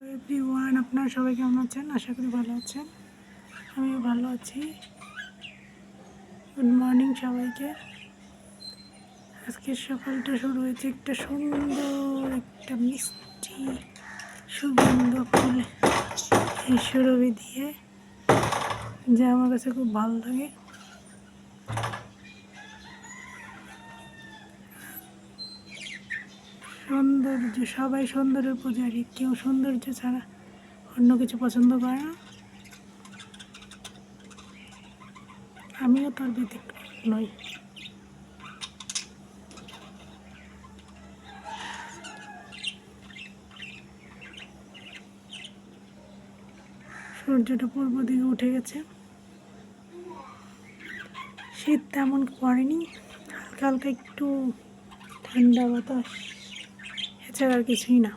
Everyone, আপনারা সবাই কেমন আছেন? আশা করি ভালো আছেন। আমিও ভালো আছি। গুড মর্নিং সবাইকে। আজকের সকালটা শুরু হয়েছে একটা সুন্দর একটা মিষ্টি সুগন্ধ ফুল এই সুরভি দিয়ে, যা আমার কাছে খুব ভালো লাগে। সৌন্দর্য, সবাই সৌন্দর্যের পূজারী, কেউ সৌন্দর্য ছাড়া অন্য কিছু পছন্দ করে না। আমিও তার ব্যতিক্রম নই। সূর্যটা পূর্ব দিকে উঠে গেছে। শীত তেমন পড়েনি, হালকা হালকা একটু ঠান্ডা বাতাস, এছাড়া আর কিছুই না।